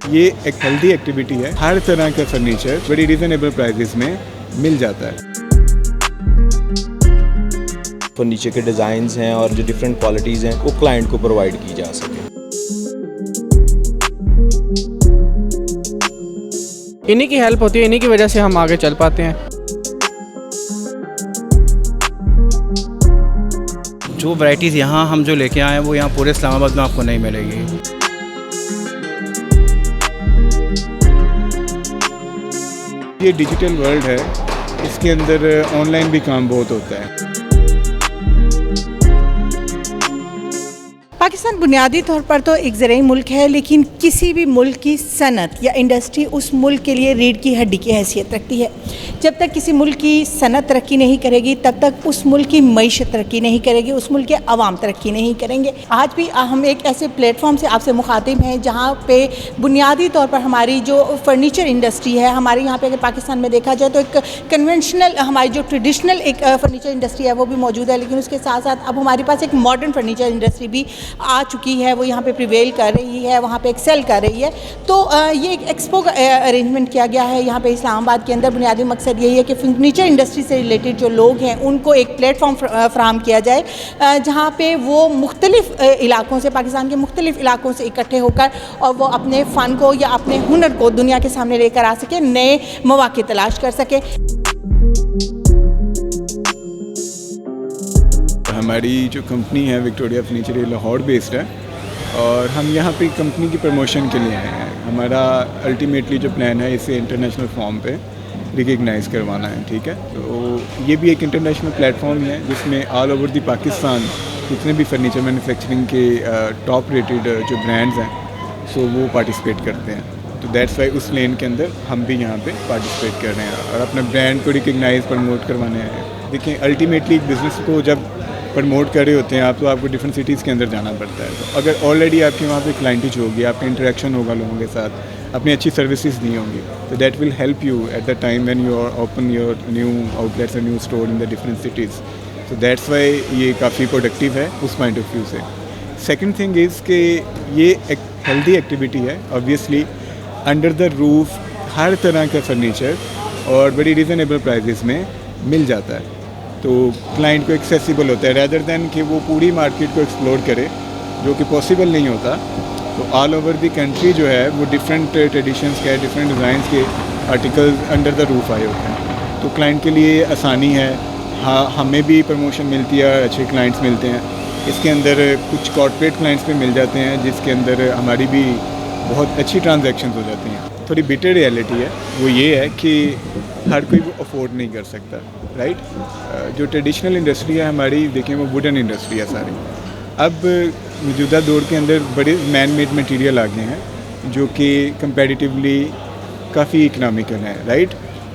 ये एक healthy activity है। हर तरह का फर्नीचर बड़ी रीजनेबल प्राइसेस में मिल जाता है। फर्नीचर के डिज़ाइंस हैं और जो डिफरेंट क्वालिटीज़ हैं वो क्लाइंट को प्रोवाइड की जा सके। इन्हीं की हेल्प होती है, इन्हीं की वजह से हम आगे चल पाते हैं। जो वैराइटीज़ यहाँ हम जो लेके आए हैं वो यहाँ पूरे इस्लामाबाद में आपको नहीं मिलेगी। ये डिजिटल वर्ल्ड है, इसके अंदर ऑनलाइन भी काम बहुत होता है। पाकिस्तान बुनियादी तौर पर तो एक ज़राई मुल्क है, लेकिन किसी भी मुल्क की सनत या इंडस्ट्री उस मुल्क के लिए रीढ़ की हड्डी की हैसियत रखती है। जब तक किसी मुल्क की सनत तरक्की नहीं करेगी तब तक उस मुल्क की मईशत तरक्की नहीं करेगी, उस मुल्क के अवाम तरक्की नहीं करेंगे। आज भी हम एक ऐसे प्लेटफॉर्म से आपसे मुखातिब हैं जहाँ पे बुनियादी तौर पर हमारी जो फर्नीचर इंडस्ट्री है, हमारे यहाँ पे अगर पाकिस्तान में देखा जाए तो एक कन्वेंशनल हमारी जो ट्रेडिशनल एक फर्नीचर इंडस्ट्री है वो भी मौजूद है, लेकिन उसके साथ साथ अब हमारे पास एक मॉडर्न फर्नीचर इंडस्ट्री भी आ चुकी है, वो यहाँ पे प्रिवेल कर रही है, वहाँ पे एक्सेल कर रही है। तो ये एक एक्सपो का अरेंजमेंट किया गया है यहाँ पे इस्लामाबाद के अंदर। बुनियादी मकसद यही है कि फर्नीचर इंडस्ट्री से रिलेटेड जो लोग हैं उनको एक प्लेटफॉर्म फ्राहम किया जाए जहाँ पे वो मुख्तलिफ इलाकों से, पाकिस्तान के मुख्तलिफ इलाकों से इकट्ठे होकर और वो अपने फ़न को या अपने हुनर को दुनिया के सामने लेकर आ सके, नए मौके तलाश कर सके। हमारी जो कंपनी है विक्टोरिया फर्नीचर, ये लाहौर बेस्ड है और हम यहाँ पे कंपनी की प्रमोशन के लिए आए हैं। हमारा अल्टीमेटली जो प्लान है इसे इंटरनेशनल फॉर्म पे रिकग्नाइज़ करवाना है, ठीक है। तो ये भी एक इंटरनेशनल प्लेटफॉर्म है जिसमें ऑल ओवर दी पाकिस्तान जितने भी फर्नीचर मैन्युफैक्चरिंग के टॉप रेटेड जो ब्रांड्स हैं सो वो पार्टिसिपेट करते हैं। तो दैट्स वाई उस लेन के अंदर हम भी यहाँ पे पार्टिसिपेट कर रहे हैं और अपने ब्रांड को रिकग्नाइज़ प्रमोट करवाने आए हैं। देखिए अल्टीमेटली एक बिज़नेस को जब प्रमोट कर रहे होते हैं आप, तो आपको डिफरेंट सिटीज़ के अंदर जाना पड़ता है। तो अगर ऑलरेडी आपके वहाँ पे क्लाइंटेज होगी, आपका इंटरेक्शन होगा लोगों के साथ, अपनी अच्छी सर्विसेज दी होंगी, तो that will help you at the time when you are open your new outlets और new store in the different cities. तो दैट्स वाई ये काफ़ी प्रोडक्टिव है उस पॉइंट ऑफ व्यू से। सेकेंड थिंग इज़ कि ये एक हेल्दी एक्टिविटी है। ऑब्वियसली अंडर द रूफ हर तरह का फर्नीचर और बड़ी रीज़नेबल प्राइजेस में मिल जाता है, तो क्लाइंट को एक्सेसिबल होता है रैदर दैन कि वो पूरी मार्केट को एक्सप्लोर करे, जो कि पॉसिबल नहीं होता। तो ऑल ओवर द कंट्री जो है वो डिफरेंट ट्रेडिशंस के, डिफरेंट डिज़ाइंस के आर्टिकल्स अंडर द रूफ आए होते हैं। तो क्लाइंट के लिए आसानी है, हाँ हमें भी प्रमोशन मिलती है, अच्छे क्लाइंट्स मिलते हैं। इसके अंदर कुछ कॉर्पोरेट क्लाइंट्स भी मिल जाते हैं जिसके अंदर हमारी भी बहुत अच्छी ट्रांजैक्शंस हो जाती हैं। थोड़ी बिटर रियलिटी है वो ये है कि हर कोई वो अफोर्ड नहीं कर सकता, राइट। जो ट्रेडिशनल इंडस्ट्री है हमारी, देखें वो वुडन इंडस्ट्री है सारी। अब मौजूदा दौर के अंदर बड़े मैन मेड मटेरियल आ गए हैं जो कि कंपैरेटिवली काफ़ी इकनॉमिकल हैं, राइट।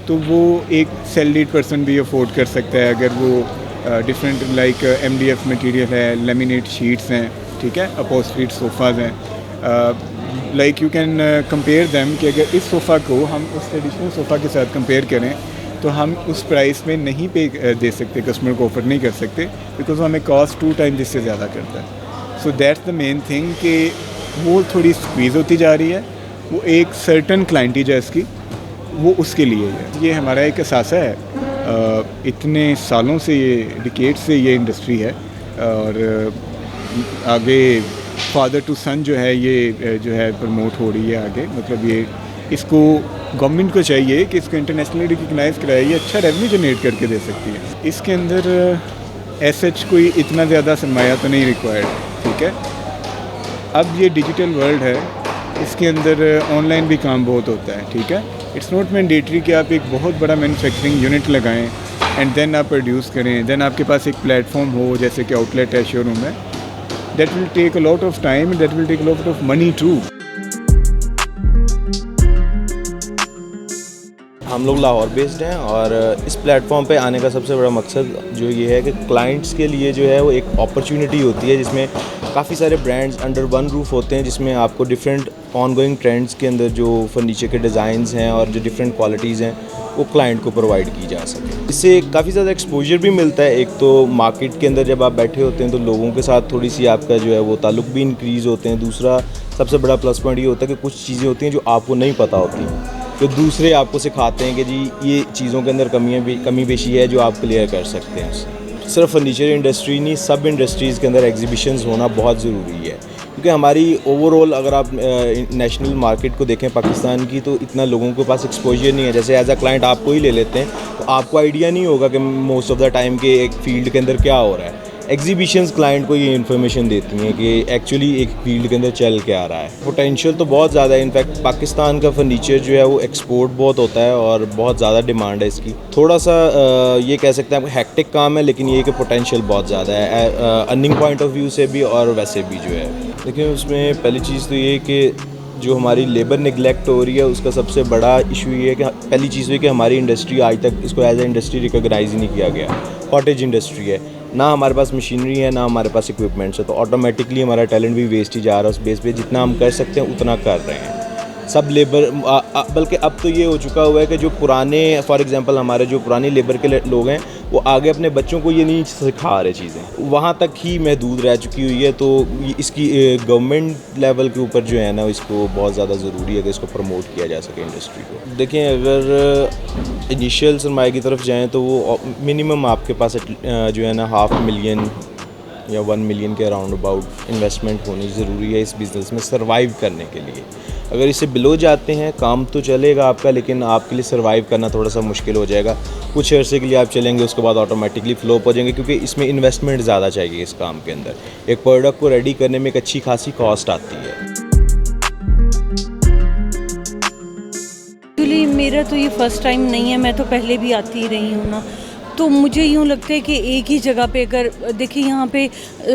तो वो एक सैलरीड पर्सन भी अफोर्ड कर सकता है अगर वो डिफरेंट लाइक MDF मटेरियल है, लेमिनेट शीट्स हैं, ठीक है, अपॉस्ट्रीड सोफ़ाज़ हैं। Like you can compare them कि अगर इस सोफ़ा को हम उस ट्रेडिशनल सोफ़ा के साथ कंपेयर करें तो हम उस प्राइस में नहीं पे दे सकते, कस्टमर को ऑफ़र नहीं कर सकते, बिकॉज हमें कॉस्ट 2 टाइम जिससे ज़्यादा करता है। So that's the main thing कि वो थोड़ी स्क्वीज़ होती जा रही है। वो एक सर्टन क्लाइंटेज है इसकी, वो उसके लिए है। ये हमारा एक असासा है, इतने सालों से, ये डिकेड से ये इंडस्ट्री है और आगे फादर टू सन जो है ये जो है प्रमोट हो रही है आगे। मतलब ये इसको गवर्नमेंट को चाहिए कि इसको इंटरनेशनली रिकग्नाइज़ कराए, ये अच्छा रेवेन्यू जनरेट करके दे सकती है। इसके अंदर एसएच कोई इतना ज़्यादा सरमाया तो नहीं रिक्वायर्ड, ठीक है। अब ये डिजिटल वर्ल्ड है, इसके अंदर ऑनलाइन भी काम बहुत होता है, ठीक है। इट्स नॉट मैंडेटरी कि आप एक बहुत बड़ा मैन्युफैक्चरिंग यूनिट लगाएं एंड देन आप प्रोड्यूस करें, देन आपके पास एक प्लेटफॉर्म हो जैसे कि आउटलेट है, शोरूम है। That will take a lot of time, that will take a lot of money too. हम लोग लाहौर बेस्ड हैं और इस प्लेटफॉर्म पे आने का सबसे बड़ा मकसद जो ये है कि क्लाइंट्स के लिए जो है वो एक अपॉर्चुनिटी होती है जिसमें काफ़ी सारे ब्रांड्स अंडर वन रूफ होते हैं, जिसमें आपको डिफरेंट ऑनगोइंग ट्रेंड्स के अंदर जो फर्नीचर के डिज़ाइंस हैं और जो डिफरेंट क्वालिटीज़ हैं वो क्लाइंट को प्रोवाइड की जा सके। इससे काफ़ी ज़्यादा एक्सपोजर भी मिलता है। एक तो मार्केट के अंदर जब आप बैठे होते हैं तो लोगों के साथ थोड़ी सी आपका जो है वो ताल्लुक़ भी इंक्रीज़ होते हैं। दूसरा सबसे बड़ा प्लस पॉइंट ये होता है कि कुछ चीज़ें होती हैं जो आपको नहीं पता होती, तो दूसरे आपको सिखाते हैं कि जी ये चीज़ों के अंदर कमी पेशी है जो आप क्लियर कर सकते हैं उससे। सिर्फ फर्नीचर इंडस्ट्री नहीं, सब इंडस्ट्रीज़ के अंदर एग्जीबिशंस होना बहुत ज़रूरी है, क्योंकि हमारी ओवरऑल अगर आप नेशनल मार्केट को देखें पाकिस्तान की, तो इतना लोगों के पास एक्सपोजर नहीं है। जैसे एज अ क्लाइंट आपको ही ले लेते हैं तो आपको आइडिया नहीं होगा कि मोस्ट ऑफ द टाइम के एक फील्ड के अंदर क्या हो रहा है। एग्जीबिशंस क्लाइंट को ये इन्फॉर्मेशन देती हैं कि एक्चुअली एक फील्ड के अंदर चल के आ रहा है। पोटेंशियल तो बहुत ज़्यादा है। इनफैक्ट पाकिस्तान का फर्नीचर जो है वो एक्सपोर्ट बहुत होता है और बहुत ज़्यादा डिमांड है इसकी। थोड़ा सा ये कह सकते हैं हैक्टिक काम है, लेकिन ये कि पोटेंशियल बहुत ज़्यादा है अर्निंग पॉइंट ऑफ व्यू से भी और वैसे भी जो है। लेकिन उसमें पहली चीज़ तो ये कि जो हमारी लेबर निगलेक्ट हो रही है उसका सबसे बड़ा इशू ये है कि पहली चीज़ ये कि हमारी इंडस्ट्री आज तक इसको एज ए इंडस्ट्री रिकॉग्नाइज ही नहीं किया गया। कॉटेज इंडस्ट्री है, ना हमारे पास मशीनरी है, ना हमारे पास इक्विपमेंट्स है, तो ऑटोमेटिकली हमारा टैलेंट भी वेस्ट ही जा रहा है। उस बेस पे जितना हम कर सकते हैं उतना कर रहे हैं। सब लेबर बल्कि अब तो ये हो चुका हुआ है कि जो पुराने फॉर एग्जांपल हमारे जो पुरानी लेबर के लोग हैं वो आगे अपने बच्चों को ये नहीं सिखा रहे चीज़ें, वहाँ तक ही महदूद रह चुकी हुई है। तो इसकी गवर्नमेंट लेवल के ऊपर जो है ना इसको बहुत ज़्यादा ज़रूरी है कि इसको प्रमोट किया जा सके इंडस्ट्री को। देखें, अगर इनिशियल सरमाए की तरफ जाएँ तो वो मिनिमम आपके पास जो है ना $500,000 या 1 मिलियन के अराउंड अबाउट इन्वेस्टमेंट होनी ज़रूरी है इस बिज़नेस में सर्वाइव करने के लिए। अगर इससे बिलो जाते हैं काम तो चलेगा आपका, लेकिन आपके लिए सर्वाइव करना थोड़ा सा मुश्किल हो जाएगा। कुछ अर्से के लिए आप चलेंगे, उसके बाद ऑटोमेटिकली फ्लोप हो जाएंगे, क्योंकि इसमें इन्वेस्टमेंट ज़्यादा चाहिए इस काम के अंदर। एक प्रोडक्ट को रेडी करने में एक अच्छी खासी कॉस्ट आती है। एक्चुअली मेरा तो ये फ़र्स्ट टाइम नहीं है, मैं तो पहले भी आती ही रही हूँ ना, तो मुझे यूँ लगता है कि एक ही जगह पे अगर देखिए यहाँ पे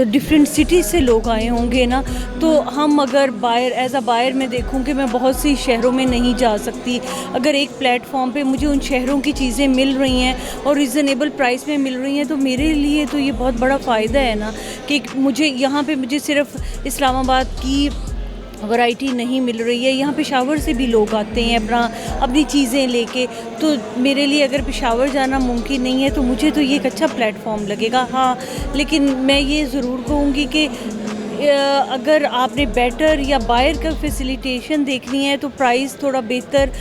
डिफरेंट सिटी से लोग आए होंगे ना, तो हम अगर बायर एज अ बायर मैं देखूँ कि मैं बहुत सी शहरों में नहीं जा सकती। अगर एक प्लेटफॉर्म पे मुझे उन शहरों की चीज़ें मिल रही हैं और रिज़नेबल प्राइस में मिल रही हैं, तो मेरे लिए तो ये बहुत बड़ा फ़ायदा है ना कि मुझे यहाँ पे मुझे सिर्फ इस्लामाबाद की वैरायटी नहीं मिल रही है, यहाँ पेशावर से भी लोग आते हैं अपनी चीज़ें लेके। तो मेरे लिए अगर पेशावर जाना मुमकिन नहीं है तो मुझे तो ये एक अच्छा प्लेटफॉर्म लगेगा। हाँ, लेकिन मैं ये ज़रूर कहूँगी कि अगर आपने बेटर या बायर का फैसिलिटेशन देखनी है तो प्राइस थोड़ा बेहतर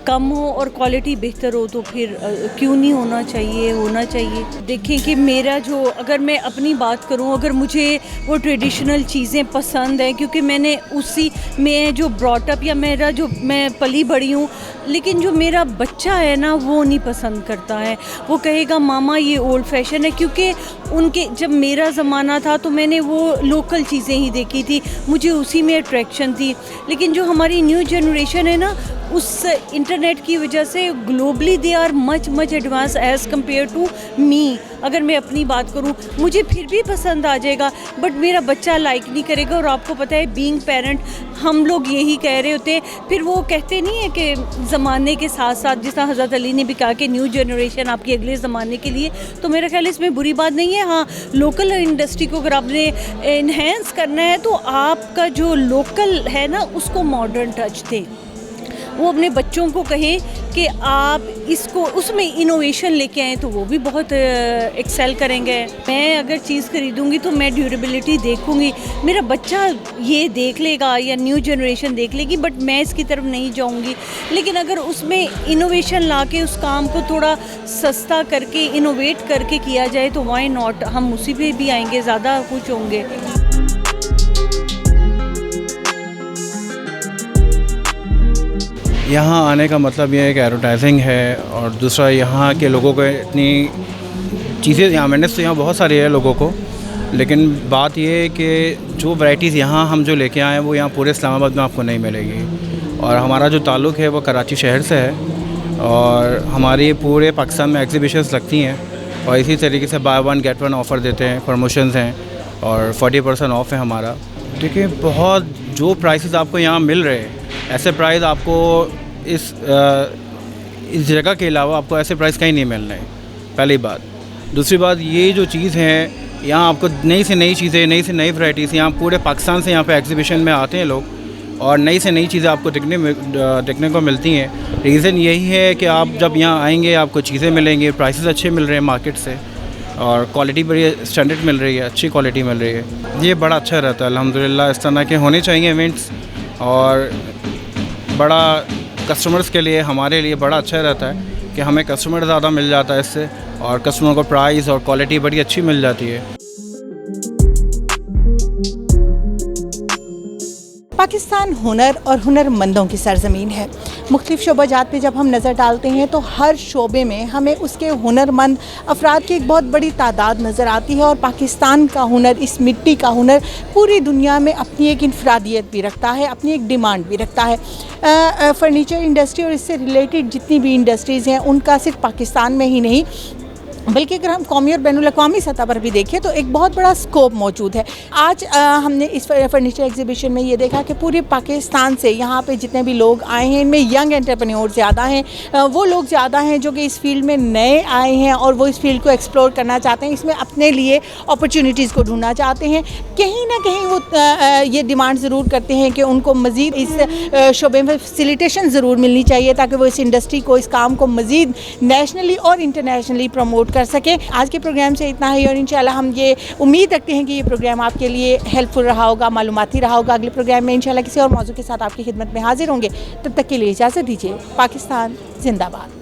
कम हो और क्वालिटी बेहतर हो तो फिर क्यों नहीं होना चाहिए। देखें कि मेरा जो अगर मैं अपनी बात करूं, अगर मुझे वो ट्रेडिशनल चीज़ें पसंद हैं क्योंकि मैंने उसी में जो ब्रॉटअप या मैं पली बड़ी हूँ, लेकिन जो मेरा बच्चा है ना वो नहीं पसंद करता है। वो कहेगा मामा ये ओल्ड फैशन है, क्योंकि उनके जब मेरा ज़माना था तो मैंने वो लोकल चीज़ें ही देखी थी, मुझे उसी में अट्रैक्शन थी। लेकिन जो हमारी न्यू जनरेशन है ना, उस इंटरनेट की वजह से globally they are much advance as compare to me. अगर मैं अपनी बात करूं, मुझे फिर भी पसंद आ जाएगा, बट मेरा बच्चा लाइक नहीं करेगा। और आपको पता है बीइंग पेरेंट हम लोग यही कह रहे होते हैं, फिर वो कहते नहीं है कि ज़माने के साथ साथ, जिस तरह हज़रत अली ने भी कहा कि न्यू जनरेशन आपकी अगले ज़माने के लिए, तो मेरा ख्याल इसमें बुरी बात नहीं है। हाँ, लोकल इंडस्ट्री को अगर आपने इन्हेंस करना है तो आपका जो लोकल है ना उसको मॉडर्न टच दें। वो अपने बच्चों को कहें कि आप इसको उसमें इनोवेशन लेके आएँ तो वो भी बहुत एक्सेल करेंगे। मैं अगर चीज़ खरीदूंगी तो मैं ड्यूरेबिलिटी देखूंगी, मेरा बच्चा ये देख लेगा या न्यू जनरेशन देख लेगी, बट मैं इसकी तरफ नहीं जाऊंगी। लेकिन अगर उसमें इनोवेशन लाके उस काम को थोड़ा सस्ता करके इनोवेट करके किया जाए तो व्हाई नॉट, हम उसी पे भी आएंगे, ज़्यादा खुश होंगे। यहाँ आने का मतलब ये है कि एडवर्टाइजिंग है, और दूसरा यहाँ के लोगों को इतनी चीज़ें यहाँ अवेयरनेस तो यहाँ बहुत सारी है लोगों को, लेकिन बात ये है कि जो वैरायटीज़ यहाँ हम जो लेके आए हैं वो यहाँ पूरे इस्लामाबाद में आपको नहीं मिलेगी। और हमारा जो ताल्लुक़ है वो कराची शहर से है, और हमारी पूरे पाकिस्तान में एग्जीबिशंस लगती हैं, और इसी तरीके से बाय 1 गेट 1 ऑफ़र देते हैं, प्रमोशंस हैं, और 40% ऑफ है हमारा। देखिए, बहुत जो प्राइसेस आपको यहाँ मिल रहे हैं, ऐसे प्राइस आपको इस जगह के अलावा आपको ऐसे प्राइस कहीं नहीं मिल रहे, पहली बात। दूसरी बात, ये जो चीज़ है यहाँ आपको नई से नई चीज़ें, नई से नई वैराइटीज़ यहाँ पूरे पाकिस्तान से यहाँ पे एग्जीबिशन में आते हैं लोग, और नई से नई चीज़ें आपको देखने को मिलती हैं। रीज़न यही है कि आप जब यहाँ आएंगे आपको चीज़ें मिलेंगी, प्राइसेस अच्छे मिल रहे हैं मार्केट से, और क्वालिटी बड़ी स्टैंडर्ड मिल रही है, अच्छी क्वालिटी मिल रही है। ये बड़ा अच्छा रहता है अल्हम्दुलिल्लाह। इस तरह के होने चाहिए इवेंट्स, और बड़ा कस्टमर्स के लिए, हमारे लिए बड़ा अच्छा रहता है कि हमें कस्टमर ज़्यादा मिल जाता है इससे, और कस्टमर को प्राइस और क्वालिटी बड़ी अच्छी मिल जाती है। पाकिस्तान हुनर और हुनरमंदों की सरज़मीन है। मुख्तलिफ़ शोबाजात पे जब हम नज़र डालते हैं तो हर शोबे में हमें उसके हुनरमंद अफराद की एक बहुत बड़ी तादाद नज़र आती है, और पाकिस्तान का हुनर, इस मिट्टी का हुनर पूरी दुनिया में अपनी एक इनफरादियत भी रखता है, अपनी एक डिमांड भी रखता है। फ़र्नीचर इंडस्ट्री और इससे रिलेटेड जितनी भी इंडस्ट्रीज़ हैं उनका सिर्फ पाकिस्तान में ही नहीं, बल्कि अगर हम कौमी और बैनुल-अक़वामी सतह पर भी देखें तो एक बहुत बड़ा स्कोप मौजूद है। आज हमने इस फर्नीचर एग्जीबिशन में ये देखा कि पूरे पाकिस्तान से यहाँ पे जितने भी लोग आए हैं, इनमें यंग एंटरप्रेन्योर ज़्यादा हैं, वो लोग ज़्यादा हैं जो कि इस फील्ड में नए आए हैं और वो इस फील्ड को एक्सप्लोर करना चाहते हैं, इसमें अपने लिए अपॉर्चुनिटीज़ को ढूंढना चाहते हैं। कहीं ना कहीं वो ये डिमांड ज़रूर करते हैं कि उनको मज़ीद इस शोबे में फैसिलिटेशन ज़रूर मिलनी चाहिए, ताकि वो इस इंडस्ट्री को, इस काम को मज़ीद नेशनली और इंटरनेशनली प्रमोट कर सके। आज के प्रोग्राम से इतना ही, और इंशाल्लाह हम ये उम्मीद रखते हैं कि ये प्रोग्राम आपके लिए हेल्पफुल रहा होगा, मालूमाती रहा होगा। अगले प्रोग्राम में इंशाल्लाह किसी और मौजू के साथ आपकी खिदमत में हाजिर होंगे। तब तक के लिए इजाज़त दीजिए। पाकिस्तान जिंदाबाद।